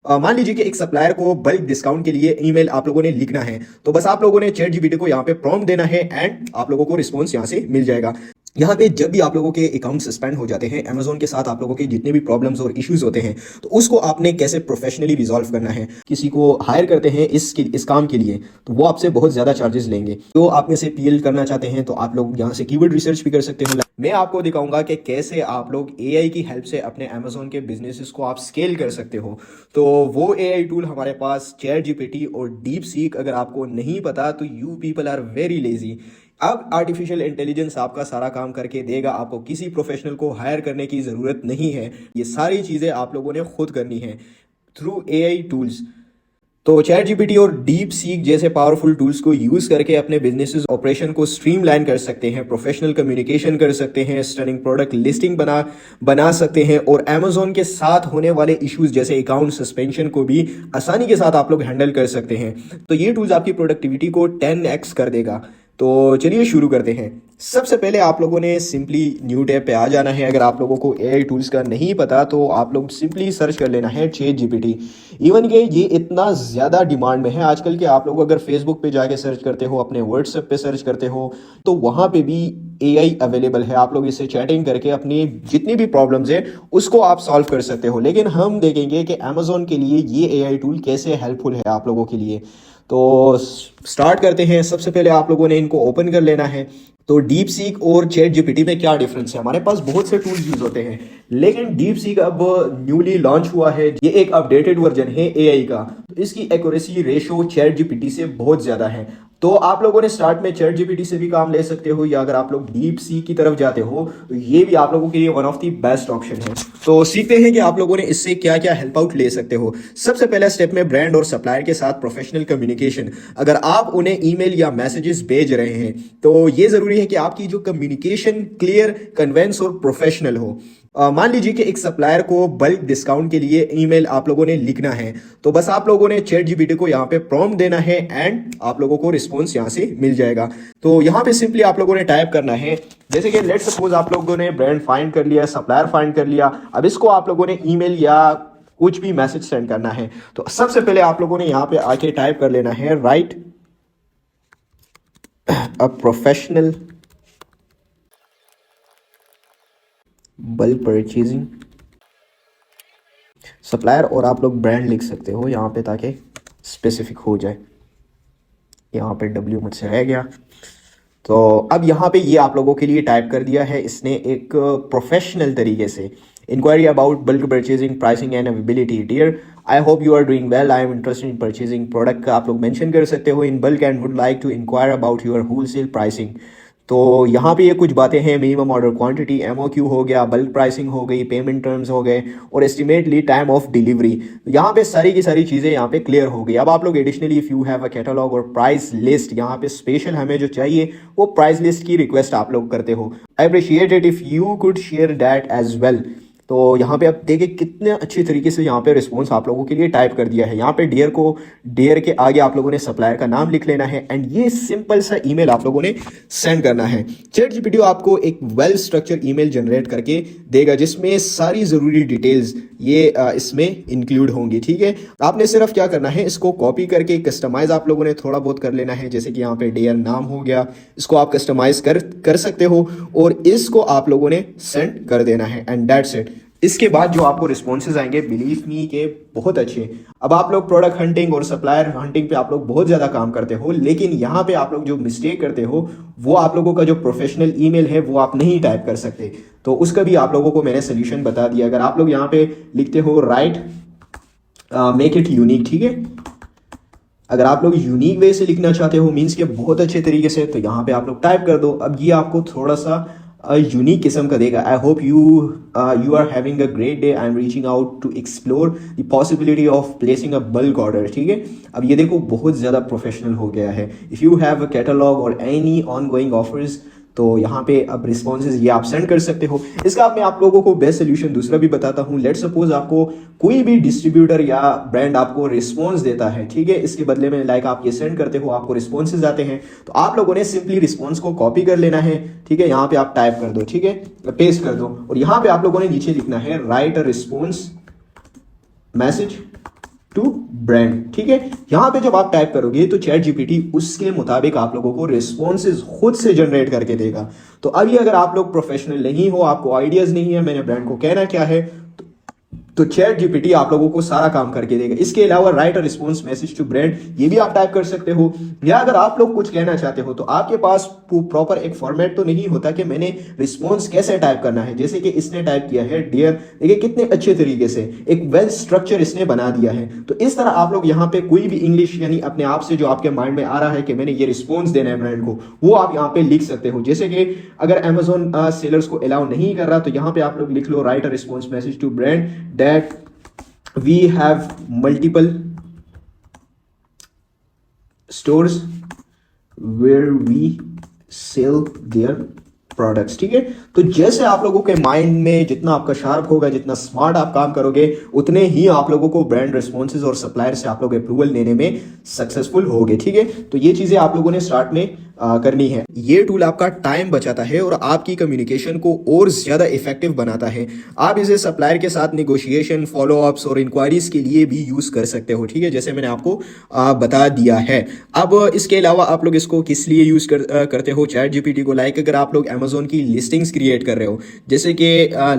मान लीजिए कि एक सप्लायर को बल्क डिस्काउंट के लिए ईमेल आप लोगों ने लिखना है, तो बस आप लोगों ने चैट जीपीटी को यहाँ पे प्रॉम्प्ट देना है एंड आप लोगों को रिस्पॉन्स यहाँ से मिल जाएगा। यहाँ पे जब भी आप लोगों के अकाउंट सस्पेंड हो जाते हैं अमेजोन के साथ, आप लोगों के जितने भी प्रॉब्लम्स और इश्यूज होते हैं, तो उसको आपने कैसे प्रोफेशनली रिजॉल्व करना है। किसी को हायर करते हैं इस काम के लिए, तो वो आपसे बहुत ज़्यादा चार्जेस लेंगे। तो आप में से पीएल करना चाहते हैं तो आप लोग यहाँ से कीवर्ड रिसर्च भी कर सकते हो। मैं आपको दिखाऊंगा कि कैसे आप लोग एआई की हेल्प से अपने अमेजोन के बिजनेसेस को आप स्केल कर सकते हो। तो वो एआई टूल हमारे पास चैट जीपीटी और डीप सीक, अगर आपको नहीं पता तो you people are very lazy. अब आर्टिफिशियल इंटेलिजेंस आपका सारा काम करके देगा, आपको किसी प्रोफेशनल को हायर करने की ज़रूरत नहीं है। ये सारी चीज़ें आप लोगों ने खुद करनी है थ्रू एआई टूल्स। तो चैट जीपीटी और डीप सीक जैसे पावरफुल टूल्स को यूज करके अपने बिजनेस ऑपरेशन को स्ट्रीमलाइन कर सकते हैं, प्रोफेशनल कम्युनिकेशन कर सकते हैं, स्टनिंग प्रोडक्ट लिस्टिंग बना सकते हैं, और अमेजोन के साथ होने वाले इश्यूज जैसे अकाउंट सस्पेंशन को भी आसानी के साथ आप लोग हैंडल कर सकते हैं। तो ये टूल्स आपकी प्रोडक्टिविटी को 10x कर देगा। तो चलिए शुरू करते हैं। सबसे पहले आप लोगों ने सिंपली न्यू टैब पे आ जाना है। अगर आप लोगों को एआई टूल्स का नहीं पता तो आप लोग सिंपली सर्च कर लेना है चैट जीपीटी। इवन कि ये इतना ज़्यादा डिमांड में है आजकल के, आप लोग अगर फेसबुक पे जाके सर्च करते हो, अपने व्हाट्सएप पे सर्च करते हो, तो वहाँ पे भी एआई अवेलेबल है। आप लोग इससे चैटिंग करके अपनी जितनी भी प्रॉब्लम्स है उसको आप सॉल्व कर सकते हो। लेकिन हम देखेंगे कि अमेजोन के लिए ये एआई टूल कैसे हेल्पफुल है आप लोगों के लिए। तो स्टार्ट करते हैं। सबसे पहले आप लोगों ने इनको ओपन कर लेना है। तो डीप सीक और चैट जीपीटी में क्या डिफरेंस है? हमारे पास बहुत से टूल्स यूज होते हैं, लेकिन डीप सीक अब न्यूली लॉन्च हुआ है। ये एक अपडेटेड वर्जन है एआई का, तो इसकी एक्यूरेसी रेशो चैट जीपीटी से बहुत ज्यादा है। तो आप लोगों ने स्टार्ट में चैट जीपीटी से भी काम ले सकते हो, या अगर आप लोग डीप सीक की तरफ जाते हो तो ये भी आप लोगों के लिए one of the best option है। तो सीखते हैं कि आप लोगों ने इससे क्या क्या हेल्प आउट ले सकते हो। सबसे पहला स्टेप में ब्रांड और सप्लायर के साथ प्रोफेशनल कम्युनिकेशन। अगर आप उन्हें ईमेल या मैसेजेस भेज रहे हैं तो ये जरूरी है कि आपकी जो कम्युनिकेशन क्लियर, कन्वेंस और प्रोफेशनल हो। मान लीजिए कि एक सप्लायर को बल्क डिस्काउंट के लिए ईमेल आप लोगों ने लिखना है, तो बस आप लोगों ने चैट जीपीटी को यहाँ पे प्रॉम्प्ट देना है एंड आप लोगों को रिस्पॉन्स यहाँ से मिल जाएगा। तो यहाँ पे सिंपली आप लोगों ने टाइप करना है, जैसे कि लेट्स सपोज आप लोगों ने ब्रांड फाइंड कर लिया, सप्लायर फाइंड कर लिया। अब इसको आप लोगों ने ईमेल या कुछ भी मैसेज सेंड करना है, तो सबसे पहले आप लोगों ने यहाँ पे आके टाइप कर लेना है, write a professional bulk purchasing supplier, और आप लोग ब्रांड लिख सकते हो यहाँ पे ताकि स्पेसिफिक हो जाए। यहाँ पे डब्ल्यू मुझसे रह गया। तो अब यहाँ पे ये आप लोगों के लिए टाइप कर दिया है इसने एक प्रोफेशनल तरीके से। Inquiry about bulk purchasing, pricing and availability. Dear, I hope you are doing well, I am interested in purchasing product का आप लोग मेंशन कर सकते हो in bulk and would like to inquire about your wholesale pricing. तो यहाँ पे ये कुछ बातें हैं, मिनिमम ऑर्डर क्वांटिटी, एमओक्यू हो गया, बल्क प्राइसिंग हो गई, पेमेंट टर्म्स हो गए, और एस्टिमेटली टाइम ऑफ डिलीवरी। तो यहाँ पे सारी की सारी चीज़ें यहाँ पे क्लियर हो गई। अब आप लोग additionally if you have a catalogue और प्राइस लिस्ट, यहाँ पे स्पेशल हमें जो चाहिए वो प्राइस लिस्ट की रिक्वेस्ट आप लोग करते हो। I appreciate it if you could share that as well. तो यहाँ पे आप देखिए कितने अच्छी तरीके से यहाँ पे रिस्पॉन्स आप लोगों के लिए टाइप कर दिया है। यहाँ पे डियर के आगे आप लोगों ने सप्लायर का नाम लिख लेना है एंड ये सिंपल सा ईमेल आप लोगों ने सेंड करना है। चैट जीपीटी आपको एक वेल स्ट्रक्चर ईमेल जनरेट करके देगा जिसमें सारी ज़रूरी डिटेल्स ये इसमें इंक्लूड होंगी। ठीक है, आपने सिर्फ क्या करना है, इसको कॉपी करके कस्टमाइज आप लोगों ने थोड़ा बहुत कर लेना है। जैसे कि यहाँ पे डियर नाम हो गया, इसको आप कस्टमाइज कर सकते हो और इसको आप लोगों ने सेंड कर देना है एंड दैट्स इट। इसके बाद जो आपको रिस्पॉन्सेज आएंगे, बिलीव मी के बहुत अच्छे। अब आप लोग प्रोडक्ट हंटिंग और सप्लायर हंटिंग पे आप लोग बहुत ज़्यादा काम करते हो, लेकिन यहाँ पे आप लोग जो मिस्टेक करते हो वो आप लोगों का जो प्रोफेशनल ईमेल है वो आप नहीं टाइप कर सकते। तो उसका भी आप लोगों को मैंने सोल्यूशन बता दिया। अगर आप लोग यहाँ पे लिखते हो राइट मेक इट यूनिक, ठीक है, अगर आप लोग यूनिक वे से लिखना चाहते हो मीन्स के बहुत अच्छे तरीके से, तो यहाँ पे आप लोग टाइप कर दो। अब ये आपको थोड़ा सा यूनिक किस्म का देगा। I hope you are having a great day, I am reaching out to explore the possibility of placing a bulk order. ठीक है, अब ये देखो बहुत ज़्यादा प्रोफेशनल हो गया है। If you have a catalogue और एनी ऑन गोइंग ऑफर्स, तो यहाँ पे अब रिस्पॉन्सेज ये आप सेंड कर सकते हो। इसका मैं आप लोगों को बेस्ट सोल्यूशन दूसरा भी बताता हूँ। लेट सपोज आपको कोई भी डिस्ट्रीब्यूटर या ब्रांड आपको रिस्पॉन्स देता है, ठीक है, इसके बदले में लाइक आप ये सेंड करते हो, आपको रिस्पॉन्सेज आते हैं, तो आप लोगों ने सिंपली रिस्पॉन्स को कॉपी कर लेना है। ठीक है, यहाँ पे आप टाइप कर दो, ठीक है, पेस्ट कर दो, और यहाँ पे आप लोगों ने नीचे लिखना है write a response message to brand, ठीक है। यहाँ पे जब आप टाइप करोगे तो चैट जीपीटी उसके मुताबिक आप लोगों को रिस्पॉन्सेज खुद से जनरेट करके देगा। तो अभी अगर आप लोग प्रोफेशनल नहीं हो, आपको आइडियाज नहीं है मैंने ब्रांड को कहना क्या है, तो चैट जीपीटी आप लोगों को सारा काम करके देगा। इसके अलावा write a response message to brand, ये भी आप टाइप कर सकते हो। या अगर आप लोग कुछ कहना चाहते हो तो आपके पास प्रॉपर एक फॉर्मेट तो नहीं होता कि मैंने रिस्पॉन्स कैसे टाइप करना है। जैसे कि इसने टाइप किया है डियर, देखिए कितने अच्छे तरीके से एक वेल स्ट्रक्चर इसने बना दिया है। तो इस तरह आप लोग यहाँ पे कोई भी इंग्लिश यानी अपने आप से जो आपके माइंड में आ रहा है कि मैंने ये रिस्पॉन्स देना है ब्रांड को, वो आप यहाँ पे लिख सकते हो। जैसे कि अगर अमेजोन सेलर्स को अलाउ नहीं कर रहा तो यहाँ पे आप लोग लिख लो write a response message to brand that we have multiple stores where we sell their products, ठीक है। तो जैसे आप लोगों के माइंड में जितना आपका शार्प होगा, जितना स्मार्ट आप काम करोगे, उतने ही आप लोगों को ब्रांड रिस्पॉन्सेज और सप्लायर से आप लोग अप्रूवल लेने में सक्सेसफुल होगे, ठीक है। तो ये चीजें आप लोगों ने स्टार्ट में करनी है। ये टूल आपका टाइम बचाता है और आपकी कम्युनिकेशन को और ज्यादा इफेक्टिव बनाता है। आप इसे सप्लायर के साथ निगोशिएशन, फॉलोअप्स और इंक्वायरीज के लिए भी यूज कर सकते हो, ठीक है, जैसे मैंने आपको बता दिया है। अब इसके अलावा आप लोग इसको किस लिए यूज करते हो चैट जीपीटी को, लाइक अगर आप लोग अमेजोन की लिस्टिंग्स क्रिएट कर रहे हो, जैसे कि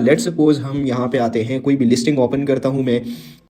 लेट्स सपोज हम यहाँ पे आते हैं, कोई भी लिस्टिंग ओपन करता हूँ मैं।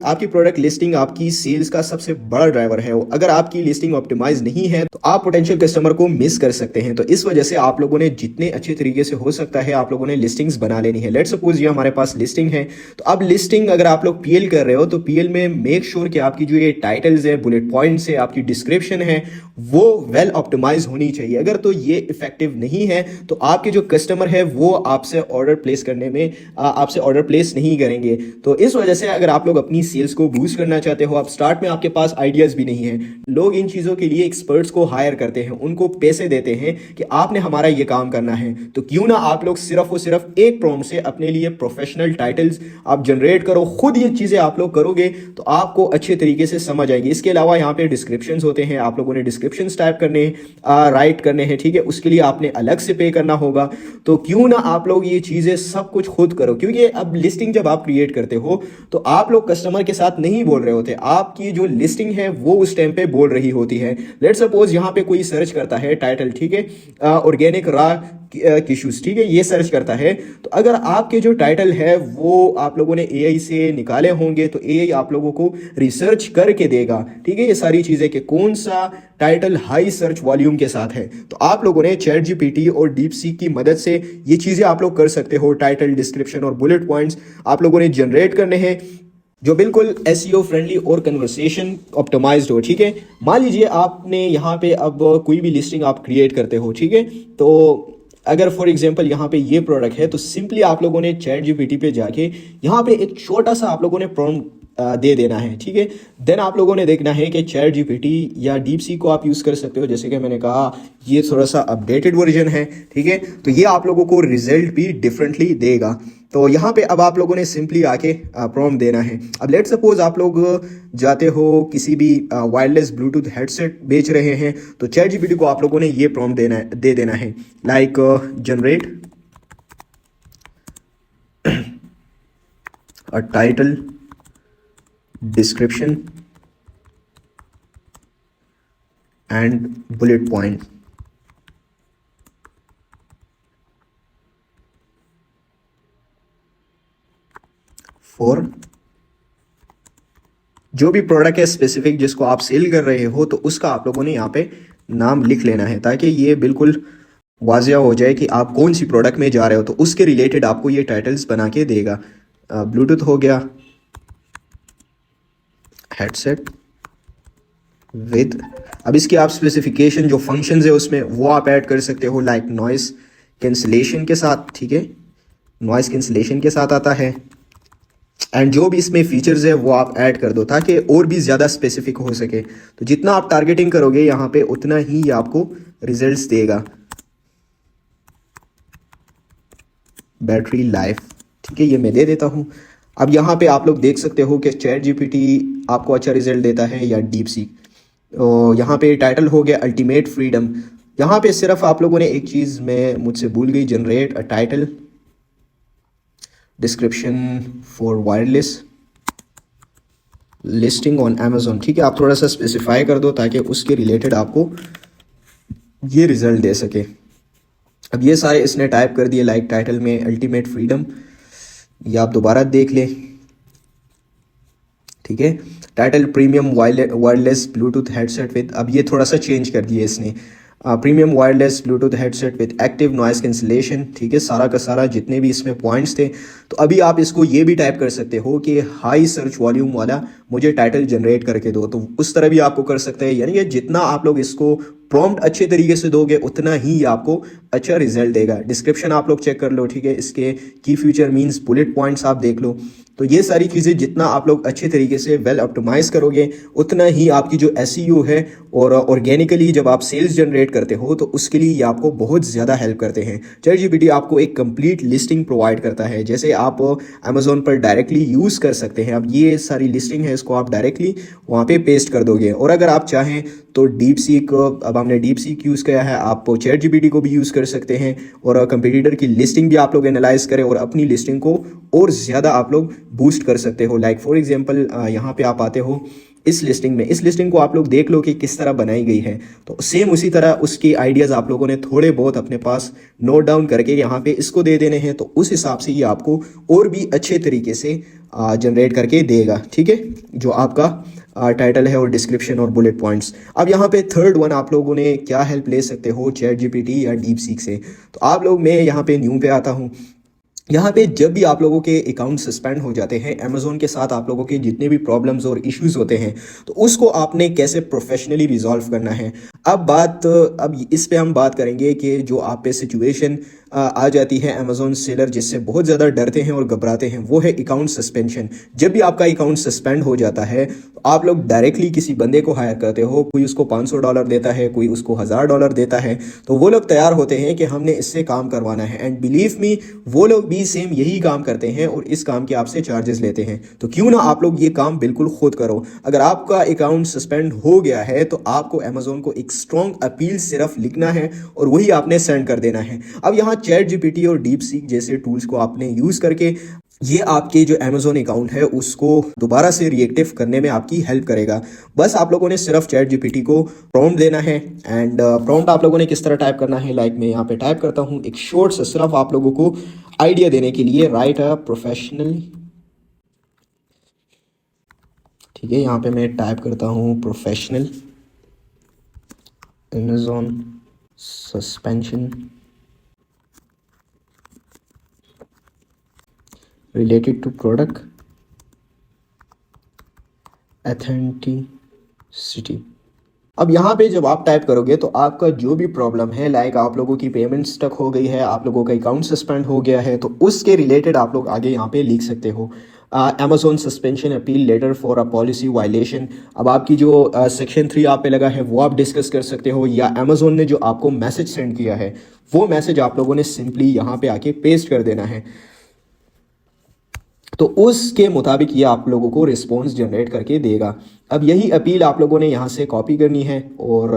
आपकी प्रोडक्ट लिस्टिंग आपकी सेल्स का सबसे बड़ा ड्राइवर है। अगर आपकी लिस्टिंग ऑप्टिमाइज नहीं है तो आप पोटेंशियल कस्टमर को मिस कर सकते हैं। तो इस वजह से आप लोगों ने जितने अच्छे तरीके से हो सकता है आप लोगों ने लिस्टिंग्स बना लेनी है। लेट्स सपोज ये हमारे पास लिस्टिंग है, तो अब लिस्टिंग अगर आप लोग पीएल कर रहे हो तो पीएल में मेक श्योर कि आपकी जो ये टाइटल्स है, बुलेट पॉइंट्स है, आपकी डिस्क्रिप्शन है, वो वेल ऑप्टिमाइज होनी चाहिए। अगर तो ये इफेक्टिव नहीं है तो आपके जो कस्टमर है वो आपसे ऑर्डर प्लेस करने में आपसे ऑर्डर प्लेस नहीं करेंगे। तो इस वजह से अगर आप लोग अपनी सेल्स को बूस्ट करना चाहते हो, आप स्टार्ट में आपके पास आइडियाज भी नहीं है, लोग इन चीजों के लिए एक्सपर्ट्स को हायर करते हैं, उनको पैसे देते हैं कि आपने हमारा ये काम करना है, तो क्यों ना आप लोग सिर्फ और सिर्फ एक प्रॉम्प्ट से अपने लिए प्रोफेशनल टाइटल्स आप जनरेट करो। खुद ये चीजें आप लोग करोगे तो आपको अच्छे तरीके से समझ आएगी। इसके अलावा यहाँ पे डिस्क्रिप्शन होते हैं, आप लोगों ने डिस्क्रिप्शन टाइप करने राइट करने हैं, ठीक है, उसके लिए आपने अलग से पे करना होगा। तो क्यों ना आप लोग ये चीजें सब कुछ खुद करो, क्योंकि अब लिस्टिंग जब आप क्रिएट करते हो तो आप लोग कस्टमर के साथ नहीं बोल रहे होते, आपकी जो लिस्टिंग है वो उस टाइम पे बोल रही होती है। लेट्स सपोज यहाँ पे कोई सर्च करता है टाइटल, ठीक है, ऑर्गेनिक रा टिश्यूज, ठीक है, ये सर्च करता है। तो अगर आपके जो टाइटल है वो आप लोगों ने एआई से निकाले होंगे तो एआई आप लोगों को रिसर्च करके देगा, ठीक है, ये सारी चीजें कि कौन सा टाइटल हाई सर्च वॉल्यूम के साथ है। तो आप लोगों ने चैट जीपीटी और डीप सीक की मदद से ये चीजें आप लोग कर सकते हो। टाइटल, डिस्क्रिप्शन और बुलेट पॉइंट्स आप लोगों ने जनरेट करने हैं जो बिल्कुल एसईओ फ्रेंडली और कन्वर्सेशन ऑप्टिमाइज्ड हो, ठीक है। मान लीजिए आपने यहाँ पे अब कोई भी लिस्टिंग आप क्रिएट करते हो, ठीक है, तो अगर फॉर एग्जांपल यहाँ पे ये प्रोडक्ट है तो सिंपली आप लोगों ने चैट जीपीटी पे जाके यहाँ पे एक छोटा सा आप लोगों ने प्रॉम्प्ट दे देना है, ठीक है। देन आप लोगों ने देखना है कि चैट जीपीटी या डीप सी को आप यूज़ कर सकते हो, जैसे कि मैंने कहा ये थोड़ा सा अपडेटेड वर्जन है, ठीक है, तो ये आप लोगों को रिजल्ट भी डिफरेंटली देगा। तो यहाँ पे अब आप लोगों ने सिंपली आके प्रॉम्प्ट देना है। अब लेट सपोज आप लोग जाते हो किसी भी वायरलेस ब्लूटूथ हेडसेट बेच रहे हैं तो चैट जीपीटी को आप लोगों ने ये प्रॉम्प्ट दे देना है, like generate a title, description and bullet point for जो भी प्रोडक्ट है स्पेसिफिक जिसको आप सेल कर रहे हो, तो उसका आप लोगों ने यहाँ पे नाम लिख लेना है ताकि ये बिल्कुल वाजिया हो जाए कि आप कौन सी प्रोडक्ट में जा रहे हो, तो उसके रिलेटेड आपको ये टाइटल्स बना के देगा। ब्लूटूथ हो गया, हेडसेट विद, अब इसकी आप स्पेसिफिकेशन जो फंक्शंस है उसमें वो आप ऐड कर सकते हो, लाइक नॉइस कैंसिलेशन के साथ, ठीक है, नॉइस कैंसिलेशन के साथ आता है। एंड जो भी इसमें फीचर्स है वो आप ऐड कर दो ताकि और भी ज़्यादा स्पेसिफिक हो सके। तो जितना आप टारगेटिंग करोगे यहाँ पे उतना ही ये आपको रिजल्ट्स देगा। बैटरी लाइफ, ठीक है, ये मैं दे देता हूँ। अब यहाँ पे आप लोग देख सकते हो कि चैट जीपीटी आपको अच्छा रिजल्ट देता है या डीप सीक। तो यहाँ पे टाइटल हो गया अल्टीमेट फ्रीडम। यहाँ पे सिर्फ आप लोगों ने एक चीज़ मैं मुझसे भूल गई, generate a title, description for wireless listing on Amazon, ठीक है, आप थोड़ा सा स्पेसिफाई कर दो ताकि उसके रिलेटेड आपको ये रिजल्ट दे सके। अब ये सारे इसने टाइप कर दिए, लाइक टाइटल में अल्टीमेट फ्रीडम, ये आप दोबारा देख लें, ठीक है। Title premium wireless Bluetooth headset with, अब ये थोड़ा सा चेंज कर दिया इसने, premium wireless Bluetooth headset with active noise cancellation, ठीक है, सारा का सारा जितने भी इसमें पॉइंट्स थे। तो अभी आप इसको ये भी टाइप कर सकते हो कि हाई सर्च वॉल्यूम वाला मुझे टाइटल जनरेट करके दो, तो उस तरह भी आपको कर सकते हैं। यानी कि जितना आप लोग इसको प्रॉम्प्ट अच्छे तरीके से दोगे उतना ही आपको अच्छा रिजल्ट देगा। डिस्क्रिप्शन आप लोग चेक कर लो, ठीक है, इसके की फ्यूचर मीन्स बुलेट पॉइंट्स आप देख लो। तो ये सारी चीज़ें जितना आप लोग अच्छे तरीके से वेल ऑप्टिमाइज करोगे उतना ही आपकी जो एसईओ है और ऑर्गेनिकली जब आप सेल्स जनरेट करते हो तो उसके लिए ये आपको बहुत ज़्यादा हेल्प करते हैं। चैट जीपीटी आपको एक कंप्लीट लिस्टिंग प्रोवाइड करता है, जैसे आप अमेजोन पर डायरेक्टली यूज़ कर सकते हैं। अब ये सारी लिस्टिंग है, इसको आप डायरेक्टली वहाँ पे पेस्ट कर दोगे। और अगर आप चाहें तो डीप सीक, अब हमने डीप सीक यूज़ किया है, आप चैट जीपीटी को भी यूज़ कर सकते हैं और कंपटीटर की लिस्टिंग भी आप लोग एनालाइज करें और अपनी लिस्टिंग को और ज़्यादा आप लोग बूस्ट कर सकते हो। लाइक फॉर एग्जांपल यहाँ पे आप आते हो इस लिस्टिंग में, इस लिस्टिंग को आप लोग देख लो कि किस तरह बनाई गई है। तो सेम उसी तरह उसके आइडियाज़ आप लोगों ने थोड़े बहुत अपने पास नोट डाउन करके यहाँ पे इसको दे देने हैं, तो उस हिसाब से ये आपको और भी अच्छे तरीके से जनरेट करके देगा, ठीक है, जो आपका टाइटल है और डिस्क्रिप्शन और बुलेट पॉइंट्स। अब यहाँ पे थर्ड वन आप लोगों ने क्या हेल्प ले सकते हो चैट जीपीटी या डीप सीक से। तो आप लोग, मैं यहाँ पे न्यू पे आता हूँ। यहाँ पे जब भी आप लोगों के अकाउंट सस्पेंड हो जाते हैं अमेजोन के साथ, आप लोगों के जितने भी प्रॉब्लम्स और इश्यूज होते हैं तो उसको आपने कैसे प्रोफेशनली रिजॉल्व करना है। अब इस पे हम बात करेंगे कि जो आप पे सिचुएशन आ जाती है अमेजोन सेलर जिससे बहुत ज़्यादा डरते हैं और घबराते हैं, वो है अकाउंट सस्पेंशन। जब भी आपका अकाउंट सस्पेंड हो जाता है तो आप लोग डायरेक्टली किसी बंदे को हायर करते हो, कोई उसको $500 देता है, कोई उसको $1000 देता है, तो वो लोग तैयार होते हैं कि हमने इससे काम करवाना है। एंड बिलीव मी, वो लोग भी सेम यही काम करते हैं और इस काम के आपसे चार्जेस लेते हैं। तो क्यों ना आप लोग ये काम बिल्कुल खुद करो। अगर आपका अकाउंट सस्पेंड हो गया है तो आपको अमेजोन को एक स्ट्रॉन्ग अपील सिर्फ लिखना है और वही आपने सेंड कर देना है। अब यहाँ चैट जीपीटी और डीप सीक जैसे टूल्स को आपने यूज करके ये आपके जो अमेजोन अकाउंट है उसको दोबारा से रिएक्टिव करने में आपकी हेल्प करेगा। बस आप लोगों ने सिर्फ चैट जीपीटी को प्रॉम्प्ट देना है एंड प्रॉम्प्ट आप लोगों ने किस तरह टाइप करना है, लाइक मैं यहाँ पे टाइप करता हूँ एक शॉर्ट सा सिर्फ आप लोगों को आइडिया देने के लिए, राइट अ प्रोफेशनल, ठीक है, यहाँ पे मैं टाइप करता हूँ professional Amazon suspension related to product authenticity. अब यहाँ पे जब आप टाइप करोगे तो आपका जो भी प्रॉब्लम है, लाइक आप लोगों की पेमेंट स्टक हो गई है, आप लोगों का अकाउंट सस्पेंड हो गया है, तो उसके रिलेटेड आप लोग आगे यहाँ पे लिख सकते हो Amazon suspension appeal letter for a policy violation. अब आपकी जो सेक्शन 3 आप पे लगा है वो आप डिस्कस कर सकते हो, या अमेजोन ने जो आपको मैसेज सेंड किया है वो मैसेज आप लोगों ने सिंपली यहाँ पे आके पेस्ट कर देना है। तो उसके मुताबिक ये आप लोगों को रिस्पॉन्स जनरेट करके देगा। अब यही अपील आप लोगों ने यहाँ से कॉपी करनी है और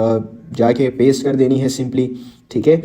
जाके पेस्ट कर देनी है सिंपली, ठीक है।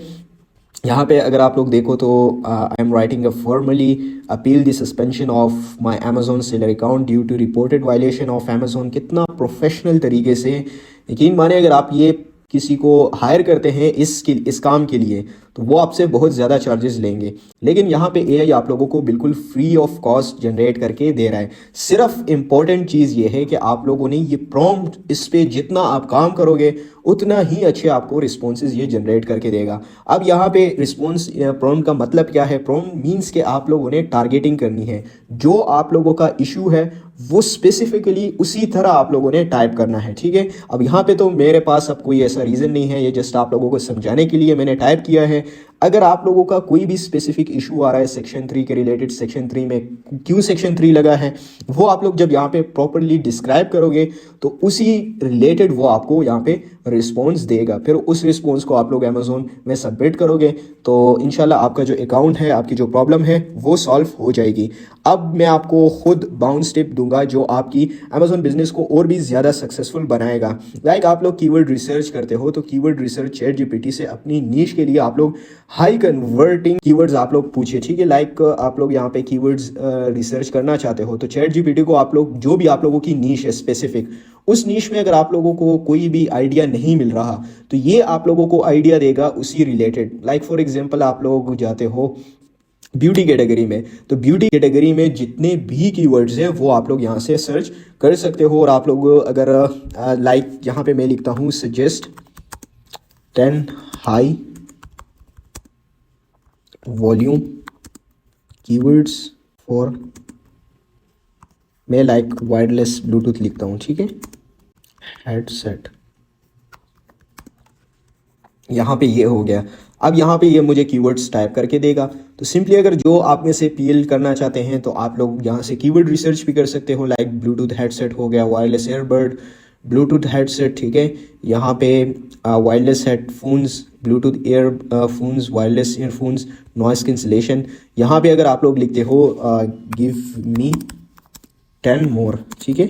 यहाँ पे अगर आप लोग देखो तो I am writing a formally appeal the suspension of my Amazon seller account due to reported violation of Amazon. कितना प्रोफेशनल तरीके से, यकीन माने अगर आप ये किसी को हायर करते हैं इस काम के लिए तो वो आपसे बहुत ज़्यादा चार्जेस लेंगे, लेकिन यहाँ पे एआई आप लोगों को बिल्कुल फ्री ऑफ कॉस्ट जनरेट करके दे रहा है। सिर्फ इम्पॉर्टेंट चीज़ ये है कि आप लोगों ने ये प्रॉम्प्ट, इस पे जितना आप काम करोगे उतना ही अच्छे आपको रिस्पॉन्सेज ये जनरेट करके देगा। अब यहाँ पे रिस्पॉन्स प्रॉम्प्ट का मतलब क्या है, प्रॉम्प्ट मीन्स कि आप लोगों ने टारगेटिंग करनी है, जो आप लोगों का इशू है वो स्पेसिफिकली उसी तरह आप लोगों ने टाइप करना है, ठीक है। अब यहाँ पे तो मेरे पास अब कोई ऐसा रीज़न नहीं है, ये जस्ट आप लोगों को समझाने के लिए मैंने टाइप किया है। अगर आप लोगों का कोई भी स्पेसिफिक इशू आ रहा है सेक्शन 3 के रिलेटेड, सेक्शन 3 में क्यों सेक्शन 3 लगा है वो आप लोग जब यहाँ पे प्रॉपरली डिस्क्राइब करोगे तो उसी रिलेटेड वो आपको यहाँ पे रिस्पॉन्स देगा। फिर उस रिस्पॉन्स को आप लोग अमेजोन में सबमिट करोगे तो इंशाल्लाह आपका जो अकाउंट है, आपकी जो प्रॉब्लम है वो सॉल्व हो जाएगी। अब मैं आपको खुद बाउंस टिप दूंगा जो आपकी अमेजोन बिजनेस को और भी ज़्यादा सक्सेसफुल बनाएगा। लाइक आप लोग कीवर्ड रिसर्च करते हो तो कीवर्ड रिसर्च चैट जीपीटी से अपनी नीश के लिए आप लोग हाई कन्वर्टिंग कीवर्ड्स आप लोग पूछिए, ठीक है। लाइक आप लोग यहाँ पे कीवर्ड्स रिसर्च करना चाहते हो तो चैट जीपीटी को आप लोग जो भी आप लोगों की नीश है स्पेसिफिक, उस नीश में अगर आप लोगों को कोई भी आइडिया नहीं मिल रहा तो ये आप लोगों को आइडिया देगा उसी रिलेटेड। लाइक फॉर एग्जांपल आप लोग जाते हो ब्यूटी कैटेगरी में, तो ब्यूटी कैटेगरी में जितने भी कीवर्ड्स हैं वो आप लोग यहाँ से सर्च कर सकते हो। और आप लोग अगर लाइक यहाँ पे मैं लिखता हूँ suggest 10 high volume keywords for, मैं लाइक वायरलेस ब्लूटूथ लिखता हूँ, ठीक है, हेडसेट, यहाँ पे ये हो गया। अब यहाँ पे ये मुझे कीवर्ड्स टाइप करके देगा। तो सिंपली अगर जो आप में से पीएल करना चाहते हैं तो आप लोग यहाँ से कीवर्ड रिसर्च भी कर सकते हो। लाइक ब्लूटूथ हेडसेट हो गया, वायरलेस ईयरबड, ब्लूटूथ हेडसेट, ठीक है। यहाँ पे wireless headphones, Bluetooth earphones, wireless earphones, noise cancellation. यहाँ पे अगर आप लोग लिखते हो गिव मी 10 मोर, ठीक है,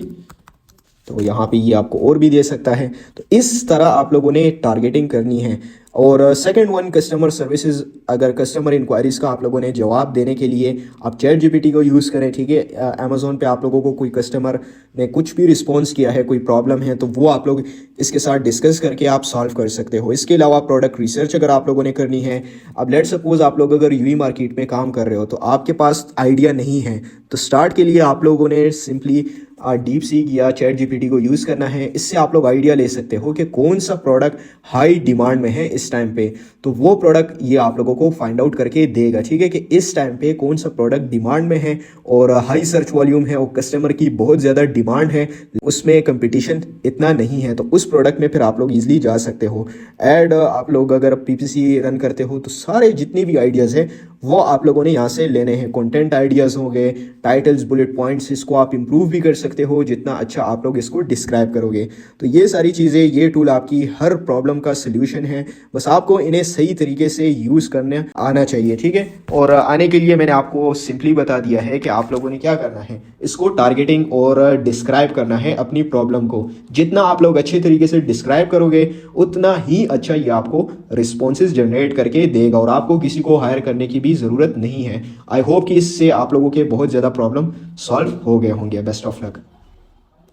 तो यहाँ पे ये आपको और भी दे सकता है। तो इस तरह आप लोगों ने टारगेटिंग करनी है। और सेकंड वन, कस्टमर सर्विसेज। अगर कस्टमर इंक्वायरीज का आप लोगों ने जवाब देने के लिए आप चैट जीपीटी को यूज़ करें, ठीक है। अमेजोन पे आप लोगों को कोई कस्टमर ने कुछ भी रिस्पॉन्स किया है, कोई प्रॉब्लम है, तो वो आप लोग इसके साथ डिस्कस करके आप सॉल्व कर सकते हो। इसके अलावा प्रोडक्ट रिसर्च अगर आप लोगों ने करनी है, अब लेट सपोज आप लोग अगर यूई मार्केट में काम कर रहे हो तो आपके पास आइडिया नहीं है, तो स्टार्ट के लिए आप लोगों ने सिंपली डीप सीक या चैट जीपीटी को यूज़ करना है। इससे आप लोग आइडिया ले सकते हो कि कौन सा प्रोडक्ट हाई डिमांड में है इस टाइम पे, तो वो प्रोडक्ट ये आप लोगों को फाइंड आउट करके देगा, ठीक है, कि इस टाइम पे कौन सा प्रोडक्ट डिमांड में है और हाई सर्च वॉल्यूम है और कस्टमर की बहुत ज़्यादा डिमांड है, उसमें कंपटीशन इतना नहीं है, तो उस प्रोडक्ट में फिर आप लोग ईजिली जा सकते हो। एड आप लोग अगर पीपीसी रन करते हो तो सारे जितने भी आइडियाज़ हैं वो आप लोगों ने यहाँ से लेने हैं। कंटेंट आइडियाज़ हो गए, टाइटल्स, बुलेट पॉइंट्स, इसको आप इंप्रूव भी कर सकते हो जितना अच्छा आप लोग इसको डिस्क्राइब करोगे। तो ये सारी चीज़ें, ये टूल आपकी हर प्रॉब्लम का सल्यूशन है, बस आपको इन्हें सही तरीके से यूज़ करने आना चाहिए, ठीक है। और आने के लिए मैंने आपको सिंपली बता दिया है कि आप लोगों ने क्या करना है, इसको टारगेटिंग और डिस्क्राइब करना है अपनी प्रॉब्लम को। जितना आप लोग अच्छे तरीके से डिस्क्राइब करोगे उतना ही अच्छा ये आपको रिस्पॉन्सेज जनरेट करके देगा और आपको किसी को हायर करने की भी ज़रूरत नहीं है। आई होप कि इससे आप लोगों के बहुत ज़्यादा प्रॉब्लम सॉल्व हो गए होंगे। Best of luck.